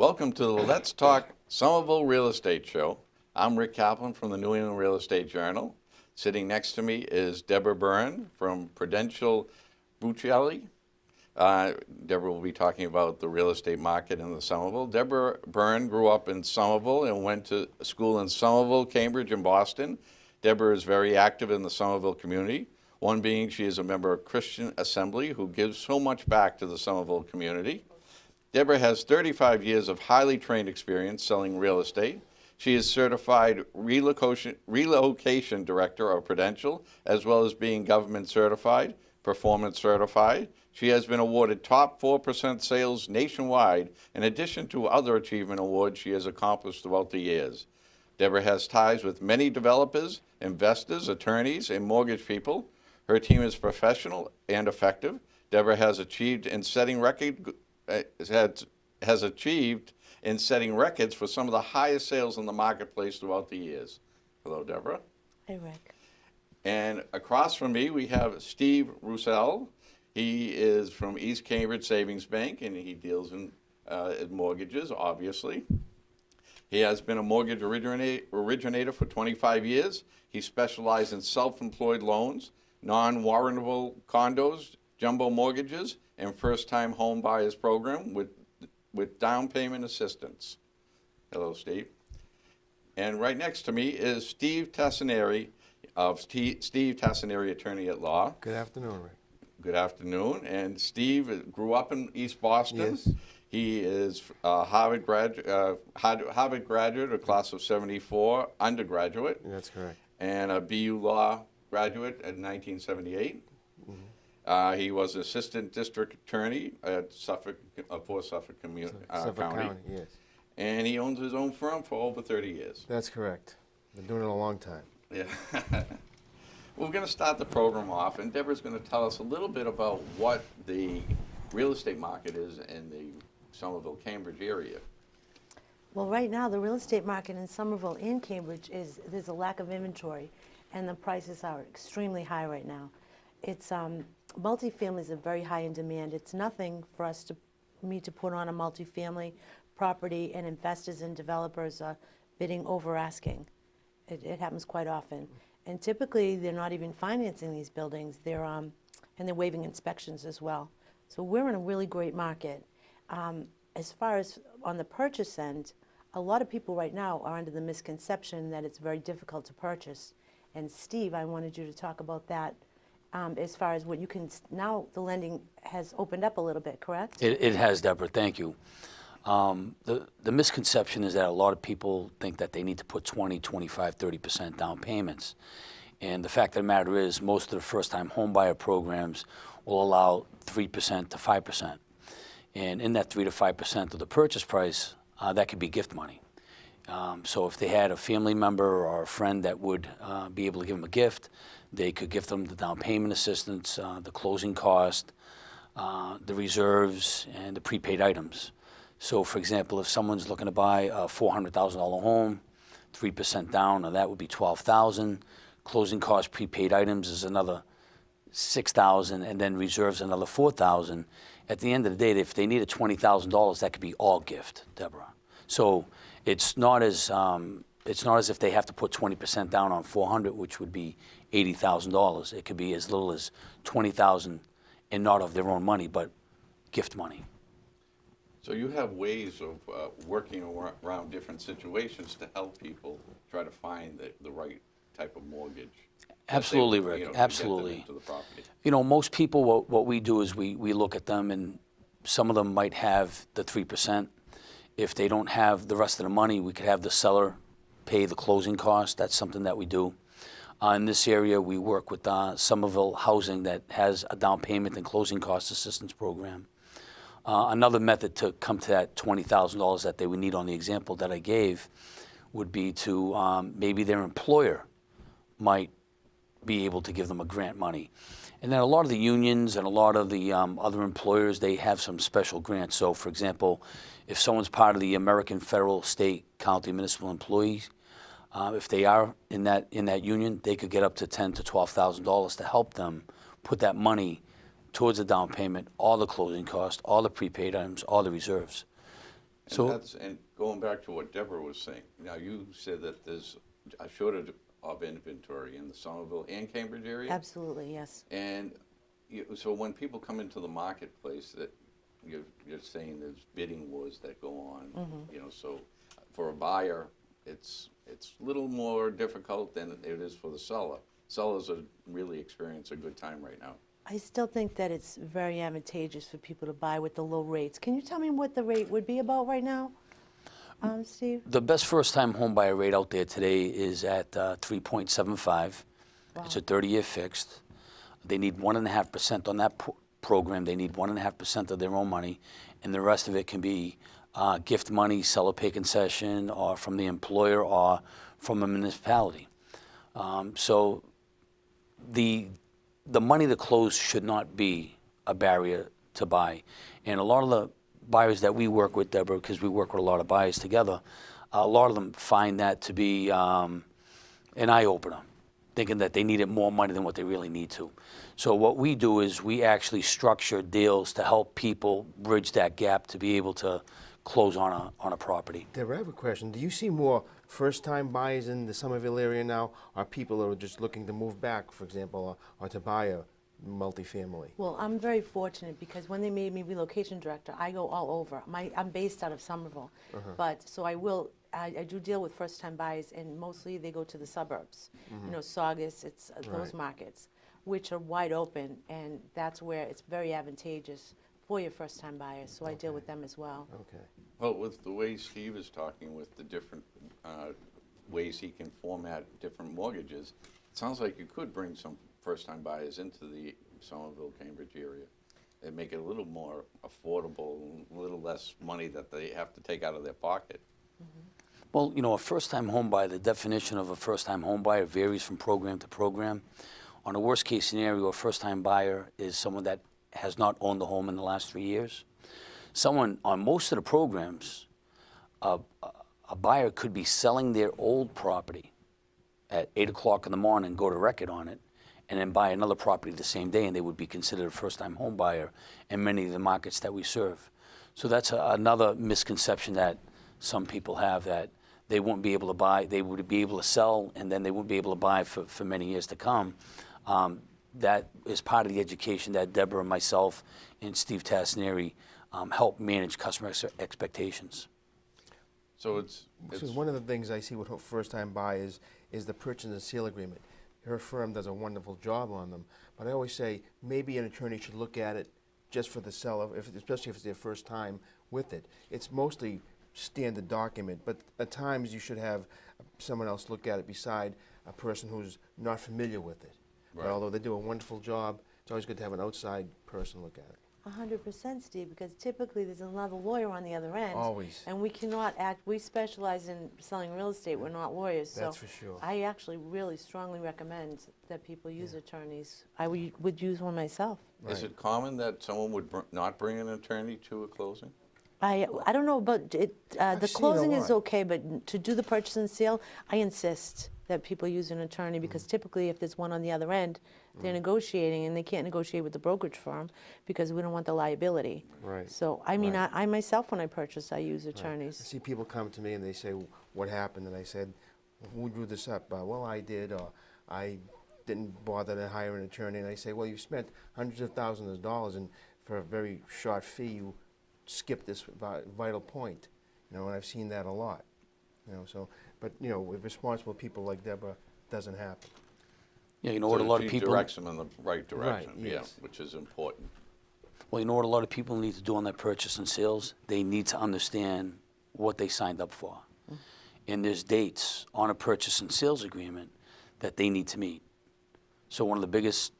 Welcome to the Let's Talk Somerville Real Estate Show. I'm Rick Kaplan from the New England Real Estate Journal. Sitting next to me is Deborah Byrne from Prudential Buccelli. Deborah will be talking about the real estate market in the Somerville. Deborah Byrne grew up in Somerville and went to school in Somerville, Cambridge, and Boston. Deborah is very active in the Somerville community. One being she is a member of Christian Assembly who gives so much back to the Somerville community. Deborah has 35 years of highly trained experience selling real estate. She is certified relocation director of Prudential, as well as being government certified, performance certified. She has been awarded top 4% sales nationwide, in addition to other achievement awards she has accomplished throughout the years. Deborah has ties with many developers, investors, attorneys, and mortgage people. Her team is professional and effective. Deborah has achieved in setting records for some of the highest sales in the marketplace throughout the years. Hello, Deborah. Hey, Rick. And across from me, we have Steve Roussel. He is from East Cambridge Savings Bank, and he deals in mortgages, obviously. He has been a mortgage originator for 25 years. He specialized in self-employed loans, non-warrantable condos, jumbo mortgages, and first-time home buyers program with down payment assistance. Hello, Steve. And right next to me is Steve Tassinari of Steve Tassinari Attorney at Law. Good afternoon, Rick. Good afternoon. And Steve grew up in East Boston. Yes. He is a Harvard graduate, a class of 74, undergraduate. That's correct. And a BU Law graduate in 1978. Mm-hmm. He was assistant district attorney at Suffolk Suffolk County. County, yes. And he owns his own firm for over 30 years. That's correct. Been doing it a long time. Yeah. We're going to start the program off, and Deborah's going to tell us a little bit about what the real estate market is in the Somerville, Cambridge area. Well, right now, the real estate market in Somerville and Cambridge there's a lack of inventory, and the prices are extremely high right now. It's multifamilies are very high in demand. It's nothing for me to put on a multifamily property, and investors and developers are bidding over asking. It happens quite often, and typically they're not even financing these buildings. And they're waiving inspections as well. So we're in a really great market. As far as on the purchase end, a lot of people right now are under the misconception that it's very difficult to purchase. And Steve, I wanted you to talk about that. As far as what you can, now the lending has opened up a little bit, correct? It has, Deborah, thank you. The misconception is that a lot of people think that they need to put 20, 25, 30% down payments. And the fact of the matter is most of the first-time homebuyer programs will allow 3% to 5%. And in that 3 to 5% of the purchase price, that could be gift money. So if they had a family member or a friend that would be able to give them a gift, they could give them the down payment assistance, the closing cost, the reserves, and the prepaid items. So for example, if someone's looking to buy a $400,000 home, 3% down, now that would be $12,000. Closing cost prepaid items is another $6,000, and then reserves another $4,000. At the end of the day, if they needed $20,000, that could be all gift, Deborah. So it's not as if they have to put 20% down on $400,000, which would be $80,000. It could be as little as $20,000, and not of their own money, but gift money. So you have ways of working around different situations to help people try to find the right type of mortgage. Absolutely, Rick. Absolutely. To the property. You know, most people, what we do is we look at them, and some of them might have the 3%. If they don't have the rest of the money, we could have the seller pay the closing cost. That's something that we do. In this area, we work with Somerville Housing that has a down payment and closing cost assistance program. Another method to come to that $20,000 that they would need on the example that I gave would be to maybe their employer might be able to give them a grant money. And then a lot of the unions and a lot of the other employers, they have some special grants. So for example, if someone's part of the American Federal, State, County, Municipal Employees, if they are in that union, they could get up to $10,000 to $12,000 to help them put that money towards the down payment, all the closing costs, all the prepaid items, all the reserves. And going back to what Deborah was saying, now you said that there's a shortage of inventory in the Somerville and Cambridge area? Absolutely, yes. And so when people come into the marketplace, that you're saying there's bidding wars that go on, so for a buyer, it's a little more difficult than it is for the seller. Sellers are really experiencing a good time right now. I still think that it's very advantageous for people to buy with the low rates. Can you tell me what the rate would be about right now, Steve? The best first-time home buyer rate out there today is at 3.75. Wow. It's a 30-year fixed. They need 1.5% on that program. They need 1.5% of their own money, and the rest of it can be gift money, seller pay concession, or from the employer or from a municipality. So the money to close should not be a barrier to buy. And a lot of the buyers that we work with, Deborah, because we work with a lot of buyers together, a lot of them find that to be an eye-opener, thinking that they needed more money than what they really need to. So what we do is we actually structure deals to help people bridge that gap to be able to close on a property. Deborah, I have a question. Do you see more first-time buyers in the Somerville area now, or people who are just looking to move back, for example, or to buy a multifamily? Well, I'm very fortunate because when they made me relocation director, I go all over. I'm based out of Somerville, but so I do deal with first-time buyers, and mostly they go to the suburbs. Saugus, it's those markets, which are wide open, and that's where it's very advantageous for your first-time buyers. So I deal with them as well. Okay. Well, with the way Steve is talking, with the different ways he can format different mortgages, it sounds like you could bring some first-time buyers into the Somerville, Cambridge area and make it a little more affordable, a little less money that they have to take out of their pocket. Well, a first-time home buyer, the definition of a first-time home buyer varies from program to program. On a worst-case scenario, a first-time buyer is someone that has not owned the home in the last 3 years. Someone on most of the programs, a buyer could be selling their old property at 8 o'clock in the morning, go to record on it, and then buy another property the same day, and they would be considered a first-time home buyer in many of the markets that we serve. So that's another misconception that some people have, that they won't be able to buy, they would be able to sell, and then they won't be able to buy for many years to come. That is part of the education that Deborah and myself and Steve Tassineri help manage customer expectations. So it's So one of the things I see with first-time buyers is the purchase and sale agreement. Her firm does a wonderful job on them, but I always say maybe an attorney should look at it just for the seller, especially if it's their first time with it. It's mostly standard document, but at times you should have someone else look at it beside a person who's not familiar with it. Right. But although they do a wonderful job, it's always good to have an outside person look at it. 100%, Steve, because typically there's another lawyer on the other end. Always. And we cannot act, we specialize in selling real estate, we're not lawyers. That's so for sure. I actually really strongly recommend that people use attorneys. I would use one myself. Is it common that someone would not bring an attorney to a closing? I don't know about it. The seen a closing is lot. okay, but to do the purchase and sale, I insist that people use an attorney because typically if there's one on the other end, they're negotiating and they can't negotiate with the brokerage firm because we don't want the liability. Right. So, I mean, Right. I myself, when I purchase, I use I attorneys. see people come to me and they say, what happened? And I said, who drew this up? Well, I did, or I didn't bother to hire an attorney. And I say, well, you spent hundreds of thousands of dollars, and for a very short fee, you skipped this vital point. And I've seen that a lot. So, but, with responsible people like Deborah, doesn't happen. Yeah, what a lot of She people... directs them in the right direction, Right, yes. yeah, which is important. Well, what a lot of people need to do on their purchase and sales? They need to understand what they signed up for. And there's dates on a purchase and sales agreement that they need to meet. So one of the biggest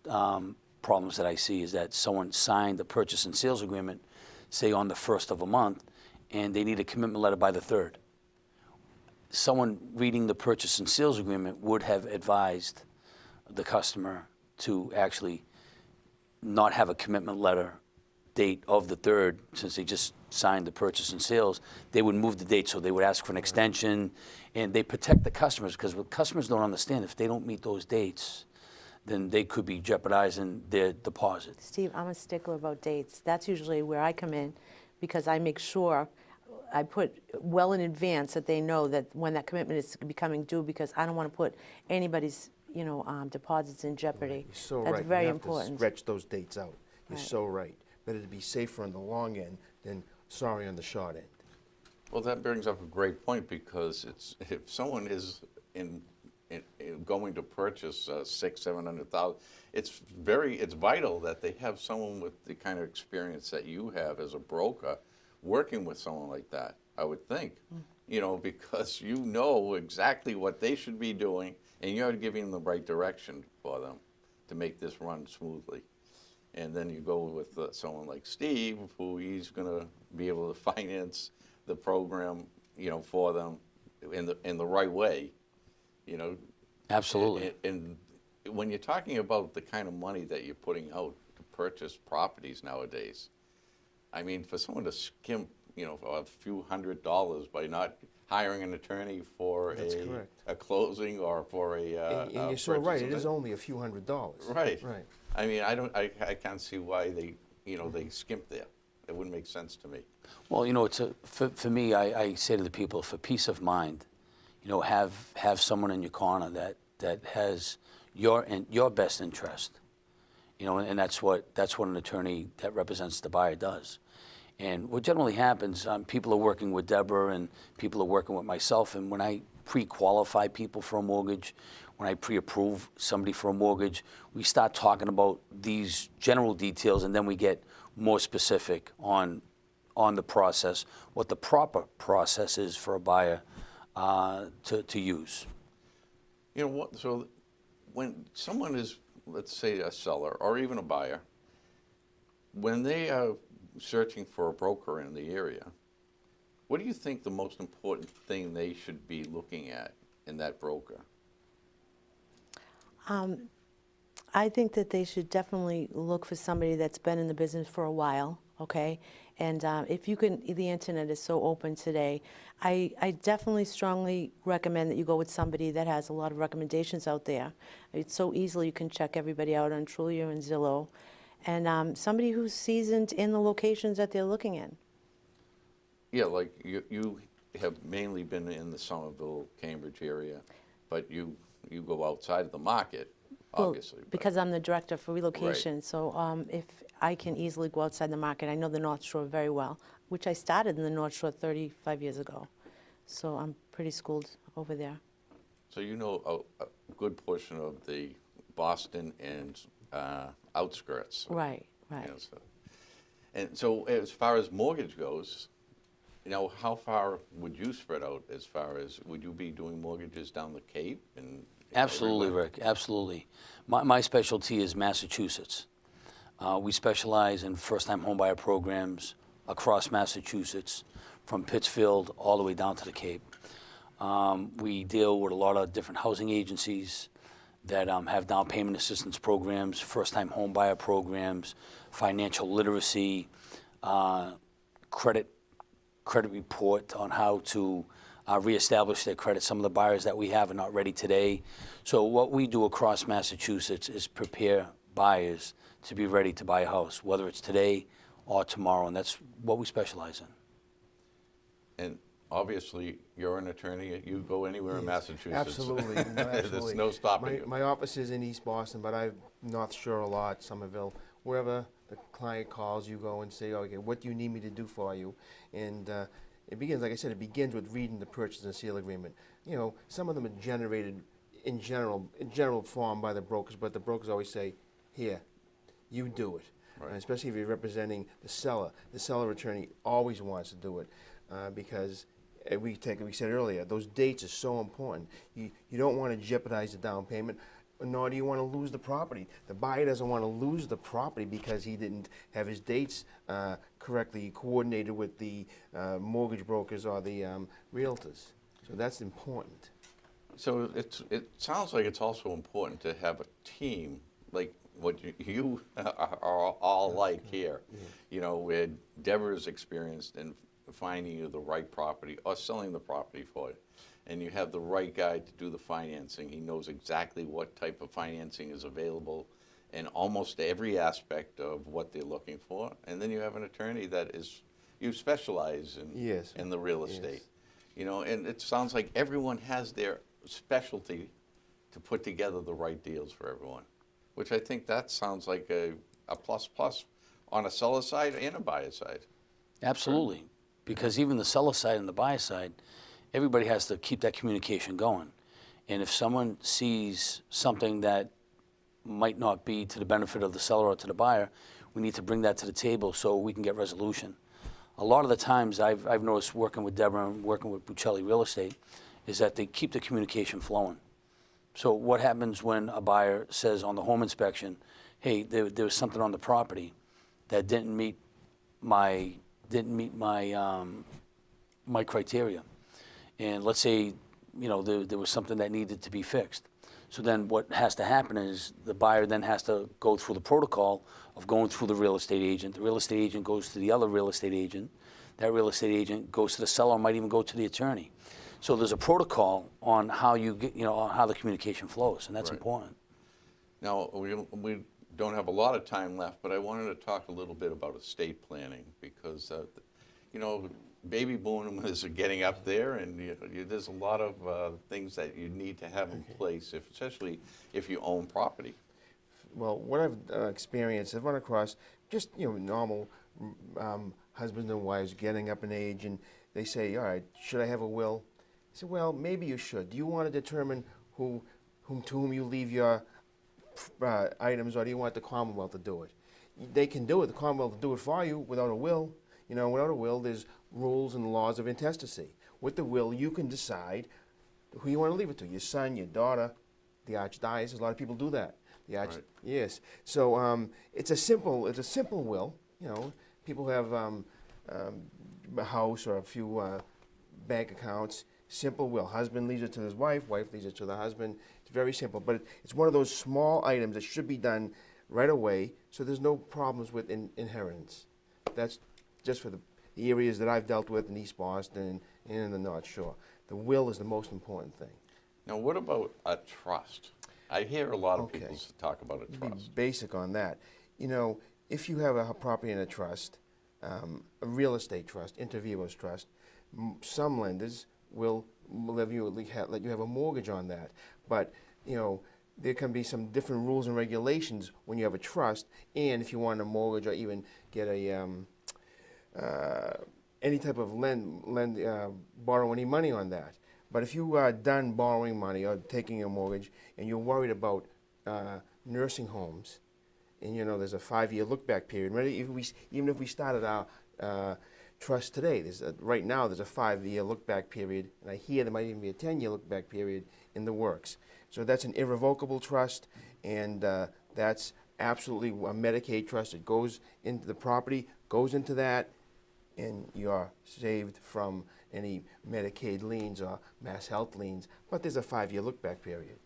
problems that I see is that someone signed the purchase and sales agreement, say on the 1st of a month, and they need a commitment letter by the 3rd. Someone reading the purchase and sales agreement would have advised the customer to actually not have a commitment letter date of the 3rd, since they just signed the purchase and sales. They would move the date, so they would ask for an extension, and they protect the customers, because what customers don't understand, if they don't meet those dates, then they could be jeopardizing their deposit. Steve, I'm a stickler about dates. That's usually where I come in because I make sure I put well in advance that they know that when that commitment is becoming due, because I don't want to put anybody's, deposits in jeopardy. You're so That's right. very You have important. to stretch those dates out. You're Right. so right. Better to be safer on the long end than sorry on the short end. Well, that brings up a great point, because if someone is going to purchase 700,000, it's vital that they have someone with the kind of experience that you have as a broker working with someone like that, I would think. Because you know exactly what they should be doing, and you're giving them the right direction for them to make this run smoothly. And then you go with someone like Steve, who he's going to be able to finance the program, for them in the right way, Absolutely. And when you're talking about the kind of money that you're putting out to purchase properties nowadays, I mean, for someone to skimp, a few $100s by not hiring an attorney for That's correct. a closing or for a And you're so purchase right. of It is only a few $100s. Right. Right. I mean, I can't see why they skimp there. It wouldn't make sense to me. Well, for me, I say to the people, for peace of mind, have someone in your corner that has your best interest, and that's what an attorney that represents the buyer does. And what generally happens, people are working with Deborah and people are working with myself, and when I pre-qualify people for a mortgage, when I pre-approve somebody for a mortgage, we start talking about these general details, and then we get more specific on the process, what the proper process is for a buyer to use. So when someone is, let's say, a seller or even a buyer, when they are searching for a broker in the area, what do you think the most important thing they should be looking at in that broker? I think that they should definitely look for somebody that's been in the business for a while, okay? And if you can, the internet is so open today. I definitely strongly recommend that you go with somebody that has a lot of recommendations out there. It's so easily you can check everybody out on Trulia and Zillow. And somebody who's seasoned in the locations that they're looking in. Yeah, like you have mainly been in the Somerville, Cambridge area, but you go outside of the market, obviously. Well, because I'm the director for relocation, so if I can easily go outside the market, I know the North Shore very well, which I started in the North Shore 35 years ago. So I'm pretty schooled over there. So you know a good portion of the Boston and outskirts. Right. And so as far as mortgage goes, how far would you spread out as far as, would you be doing mortgages down the Cape and Absolutely, everywhere? Rick, absolutely. My specialty is Massachusetts. We specialize in first-time homebuyer programs across Massachusetts, from Pittsfield all the way down to the Cape. We deal with a lot of different housing agencies that have down payment assistance programs, first-time homebuyer programs, financial literacy, credit report on how to reestablish their credit. Some of the buyers that we have are not ready today. So what we do across Massachusetts is prepare buyers to be ready to buy a house, whether it's today or tomorrow, and that's what we specialize in. And obviously, you're an attorney. You go anywhere in Massachusetts. Absolutely. No, absolutely. There's no stopping you. My office is in East Boston, but I'm North Shore a lot, Somerville. Wherever the client calls, you go and say, okay, what do you need me to do for you? And it begins, like I said, it begins with reading the purchase and sale agreement. Some of them are generated in general form by the brokers, but the brokers always say, here, you do it. Right. And especially if you're representing the seller. The seller attorney always wants to do it because we said earlier, those dates are so important. You don't want to jeopardize the down payment, nor do you want to lose the property. The buyer doesn't want to lose the property because he didn't have his dates correctly coordinated with the mortgage brokers or the realtors. So that's important. So it sounds like it's also important to have a team like what you are all like here. Where Deborah's experienced in finding you the right property or selling the property for you. And you have the right guy to do the financing. He knows exactly what type of financing is available in almost every aspect of what they're looking for. And then you have an attorney that is you specialize in Yes. in the real estate. You know, and it sounds like everyone has their specialty to put together the right deals for everyone, which I think that sounds like a plus plus on a seller side and a buyer side. Absolutely, because even the seller side and the buyer side, everybody has to keep that communication going. And if someone sees something that might not be to the benefit of the seller or to the buyer, we need to bring that to the table so we can get resolution. A lot of the times I've noticed working with Deborah and working with Buccelli Real Estate is that they keep the communication flowing. So what happens when a buyer says on the home inspection, hey, there was something on the property that didn't meet my my criteria, and let's say there was something that needed to be fixed. So then what has to happen is the buyer then has to go through the protocol of going through the real estate agent. The real estate agent goes to the other real estate agent. That real estate agent goes to the seller, might even go to the attorney. So there's a protocol on how you get, on how the communication flows, and that's Right. important. Now, we don't have a lot of time left, but I wanted to talk a little bit about estate planning because, baby boomers are getting up there, and there's a lot of things that you need to have in place, especially if you own property. Well, what I've experienced, I've run across just normal husbands and wives getting up in age, and they say, "All right, should I have a will?" I said, "Well, maybe you should. Do you want to determine to whom you leave your items, or do you want the Commonwealth to do it?" They can do it. The Commonwealth will do it for you without a will. Without a will, there's rules and laws of intestacy. With the will, you can decide who you want to leave it to, your son, your daughter, the archdiocese. A lot of people do that. Right. Yes. So it's a simple will. People have a house or a few bank accounts. Simple will. Husband leaves it to his wife. Wife leaves it to the husband. It's very simple, but it's one of those small items that should be done right away, so there's no problems with inheritance. That's just for the areas that I've dealt with in East Boston and in the North Shore. The will is the most important thing. Now, what about a trust? I hear a lot of Okay. people talk about a Be trust. basic on that. If you have a property in a trust, a real estate trust, inter vivos trust, some lenders will let you have a mortgage on that. But there can be some different rules and regulations when you have a trust, and if you want a mortgage or even get a any type of borrow any money on that. But if you are done borrowing money or taking a mortgage and you're worried about nursing homes, and there's a 5-year look-back period. Even if we started our trust today, right now there's a 5-year look-back period, and I hear there might even be a 10-year look-back period in the works. So that's an irrevocable trust, and that's absolutely a Medicaid trust. It goes into the property, goes into that, and you're saved from any Medicaid liens or Mass Health liens. But there's a 5-year look-back period.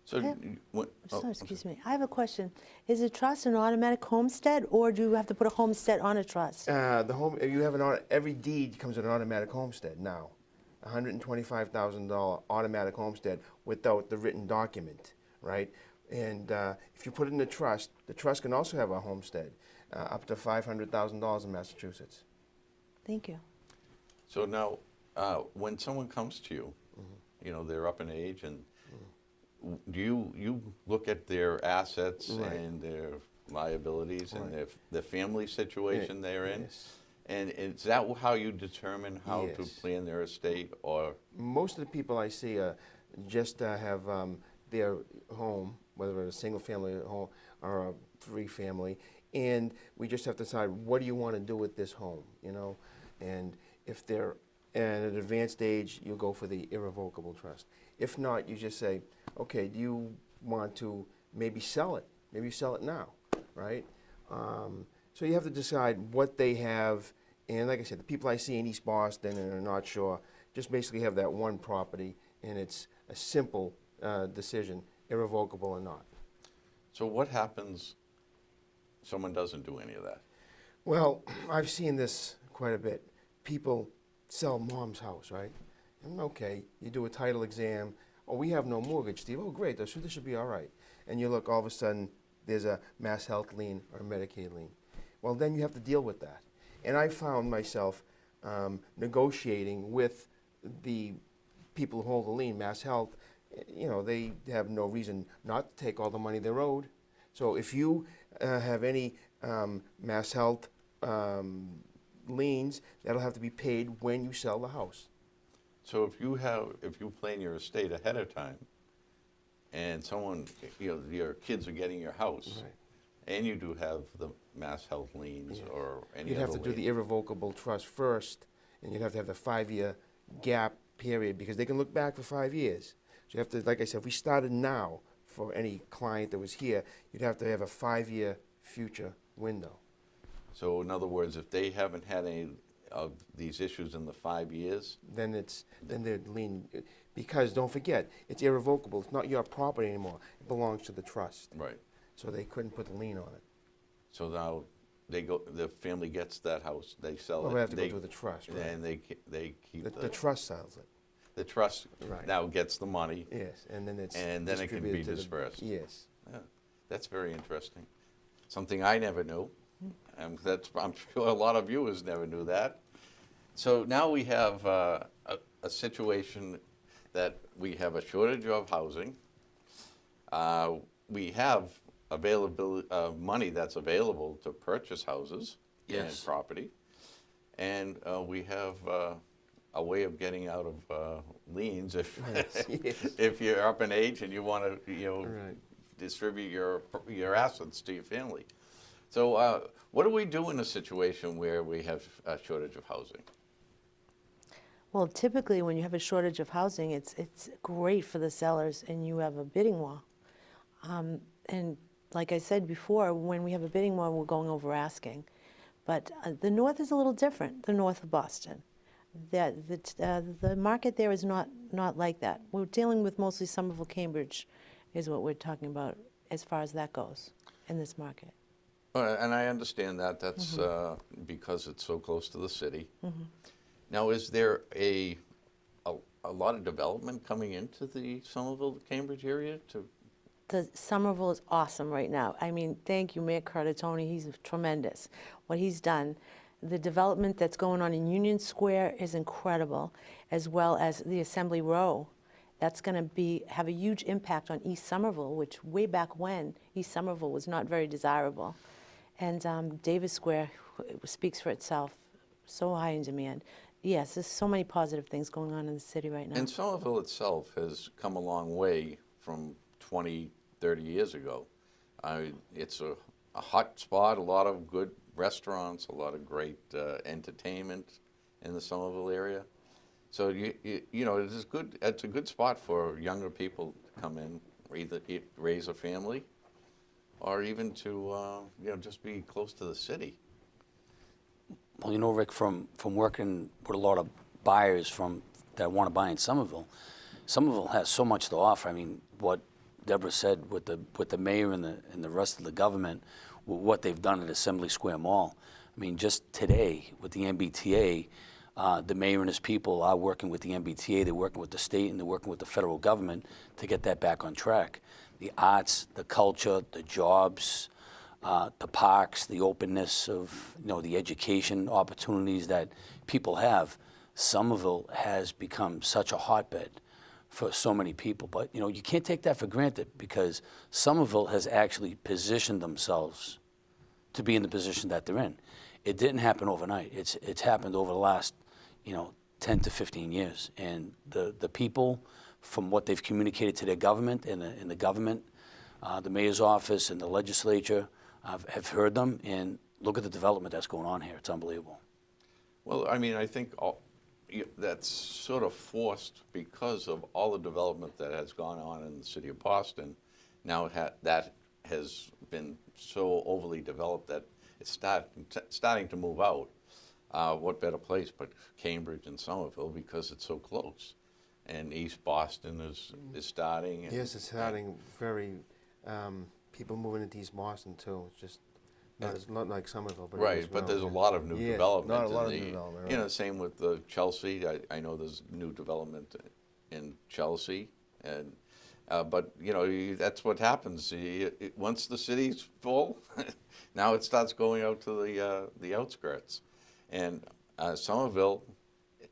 So, Yeah. what, So, excuse me. I have a question. Is a trust an automatic homestead, or do you have to put a homestead on a trust? If you have every deed comes with an automatic homestead now, $125,000 automatic homestead without the written document, right? And if you put it in the trust can also have a homestead up to $500,000 in Massachusetts. Thank you. So now, when someone comes to you, they're up in age, and do you look at their assets Right. and their liabilities and Right. their family situation they're in? Yes. And is that how you determine how to Yes. plan their estate, or? Most of the people I see just have their home, whether it's a single family home or a 3-family, and we just have to decide, what do you want to do with this home, And if they're at an advanced age, you go for the irrevocable trust. If not, you just say, okay, do you want to maybe sell it? Maybe sell it now, right? So you have to decide what they have, and like I said, the people I see in East Boston and are not sure just basically have that one property, and it's a simple decision, irrevocable or not. So what happens if someone doesn't do any of that? Well, I've seen this quite a bit. People sell mom's house, right? And okay, you do a title exam. Oh, we have no mortgage, Steve. Oh, great, this should be all right. And you look, all of a sudden, there's a Mass Health lien or a Medicaid lien. Well, then you have to deal with that. And I found myself negotiating with the people who hold the lien, Mass Health. You know, they have no reason not to take all the money they're owed. So if you have any Mass Health liens, that'll have to be paid when you sell the house. So if you plan your estate ahead of time, and someone, your kids are getting your house, Right. and you do have the Mass Health liens Yeah. or any You'd other have to do the lien. irrevocable trust first, and you'd have to have the 5-year gap period, because they can look back for 5 years. So you have to, like I said, if we started now for any client that was here, you'd have to have a 5-year future window. So in other words, if they haven't had any of these issues in the 5 years, Then they're lien, because don't forget, it's irrevocable. It's not your property anymore. It belongs to the trust. right? So they couldn't put the lien on it. So now the family gets that house, they sell Well, it. we have to they, go through the trust, right? And they keep The trust sells it. the trust Right. now gets the money, Yes, and then it's and then it can be distributed to the- dispersed. Yes. Yeah, that's very interesting. Something I never knew. And I'm sure a lot of viewers never knew that. So now we have a situation that we have a shortage of housing. We have availability money that's available to purchase houses Yes. and property, and we have a way of getting out of liens if Yes, yes. if you're up in age and you want to Right. distribute your assets to your family. So what do we do in a situation where we have a shortage of housing? Well, typically, when you have a shortage of housing, it's great for the sellers, and you have a bidding war. And like I said before, when we have a bidding war, we're going over asking. But the north is a little different, the north of Boston. The market there is not like that. We're dealing with mostly Somerville, Cambridge, is what we're talking about as far as that goes in this market. And I understand that. That's because it's so close to the city. Mm-hmm. Now, is there a lot of development coming into the Somerville, Cambridge area? The Somerville is awesome right now. I mean, thank you, Mayor Cartatoni. He's tremendous. What he's done, the development that's going on in Union Square is incredible, as well as the Assembly Row. That's going to have a huge impact on East Somerville, which way back when, East Somerville was not very desirable. And Davis Square speaks for itself, so high in demand. Yes, there's so many positive things going on in the city right now. And Somerville itself has come a long way from 20, 30 years ago. It's a hot spot, a lot of good restaurants, a lot of great entertainment in the Somerville area. So it's good. It's a good spot for younger people to come in, either raise a family, or even to just be close to the city. Well, Rick, from working with a lot of buyers that want to buy in Somerville has so much to offer. I mean, what Deborah said with the mayor and the rest of the government, what they've done at Assembly Square Mall. I mean, just today with the MBTA, the mayor and his people are working with the MBTA. They're working with the state and they're working with the federal government to get that back on track. The arts, the culture, the jobs, the parks, the openness of the education opportunities that people have. Somerville has become such a hotbed for so many people, but you can't take that for granted, because Somerville has actually positioned themselves to be in the position that they're in. It didn't happen overnight. It's happened over the last 10 to 15 years, and the people, from what they've communicated to their government and the government, the mayor's office and the legislature, have heard them, and look at the development that's going on here. It's unbelievable. Well, I mean, I think that's sort of forced because of all the development that has gone on in the city of Boston. Now that has been so overly developed that it's starting to move out. What better place but Cambridge and Somerville, because it's so close. And East Boston is starting. Yes, it's starting very, people moving into East Boston too. It's just not like Somerville, but it Right, is but well, there's a yeah. lot of new Yeah, development. not a lot of in new the- development, right. Same with the Chelsea. I know there's new development in Chelsea, and but that's what happens. Once the city's full, now it starts going out to the outskirts, And Somerville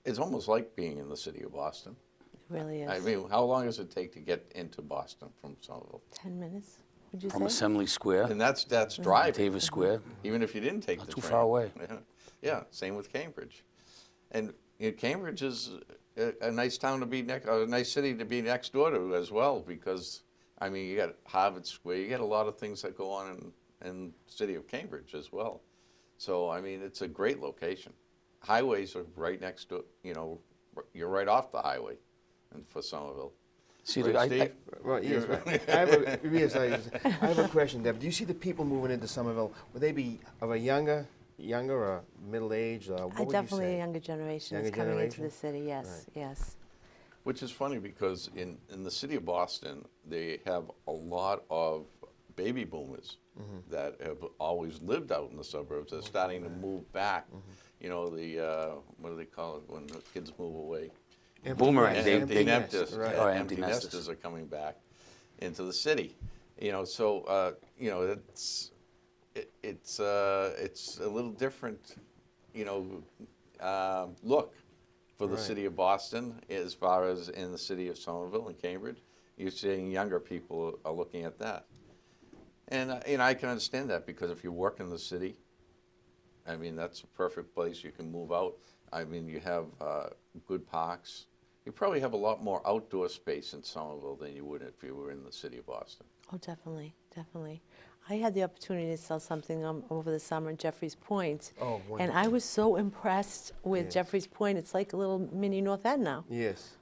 is almost like being in the city of Boston. It really is. I mean, how long does it take to get into Boston from Somerville? 10 minutes, would you From say? Assembly Square, And that's driving, Davis Square. even if you didn't take Not the too train. far away. Yeah, yeah. Same with Cambridge. And Cambridge is a nice town to be a nice city to be next door to as well, because I mean, you got Harvard Square, you got a lot of things that go on in the city of Cambridge as well. So I mean, it's a great location. Highways are right next to, you're right off the highway, and for Somerville. See, Right, Steve? Well, yes, right. I have a question, Deb. Do you see the people moving into Somerville? Would they be of a younger or middle age? What would you Definitely a say? younger generation is Younger coming into generation? the city, yes, Right. yes. Which is funny because in the city of Boston, they have a lot of baby boomers that have always lived out in the suburbs. They're starting to move back. You know, what do they call it when the kids move away? Boomerang. nest, They- Empty nest, nesters. right. Oh, Empty empty nesters nesters. are coming back into the city. So it's a little different, look for the Right. city of Boston as far as in the city of Somerville and Cambridge. You're seeing younger people are looking at that. And I can understand that because if you work in the city, I mean, that's a perfect place. You can move out. I mean, you have good parks. You probably have a lot more outdoor space in Somerville than you would if you were in the city of Boston. Oh, definitely, definitely. I had the opportunity to sell something over the summer at Jeffrey's Point. Oh, And I wonderful. was so impressed with Yes. Jeffrey's Point. It's like a little mini North End now. Yes.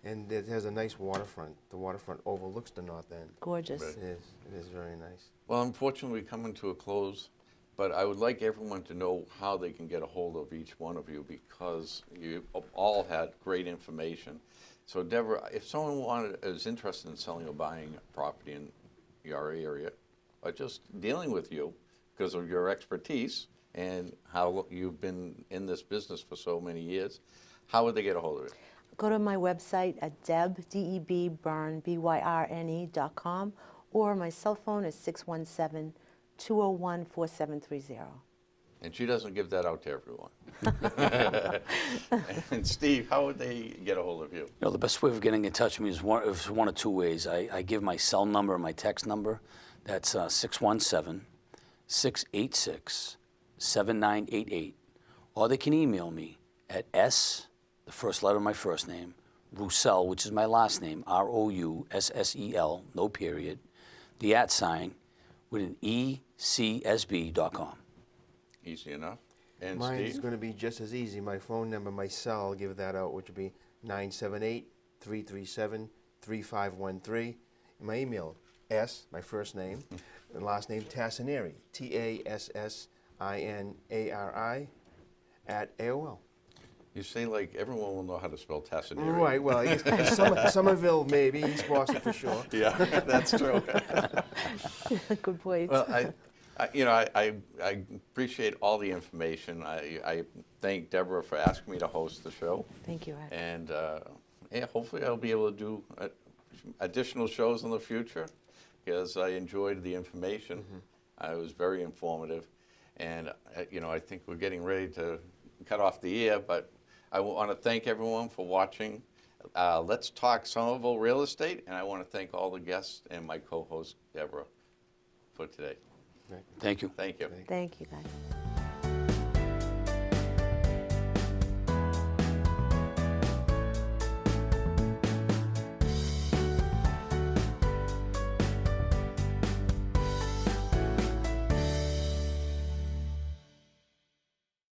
And it has a nice waterfront. The waterfront overlooks the north end. Gorgeous. Right. It is very nice. Well, unfortunately, we're coming to a close, but I would like everyone to know how they can get a hold of each one of you because you all had great information. So, Deborah, if someone is interested in selling or buying a property in your area, or just dealing with you because of your expertise and how you've been in this business for so many years, how would they get a hold of it? Go to my website at debburn.com, or my cell phone is 617-201-4730. And she doesn't give that out to everyone. And Steve, how would they get a hold of you? The best way of getting in touch with me is one of two ways. I give my cell number and my text number. That's 617-686-7988. Or they can email me at the first letter of my first name, Roussel, which is my last name, Roussel, no period, the @ with an ECSB.com. Easy enough. And Mine is Steve? going to be just as easy. My phone number, my cell, I'll give that out, which would be 978-337-3513. And my email, my first name, and last name, Tassinari, TASSINARI, @AOL. You say like everyone will know how to spell Tassinari. Right, well, I guess Somerville, maybe, East Boston for sure. Yeah, that's true. Good point. Well, I appreciate all the information. I thank Deborah for asking me to host the show. Thank you, Ed. And hopefully I'll be able to do additional shows in the future because I enjoyed the information. It was very informative. And, I think we're getting ready to cut off the air, but I want to thank everyone for watching. Let's Talk Somerville Real Estate, and I want to thank all the guests and my co-host, Deborah, for today. Thank you. Thank you. Thank you, guys.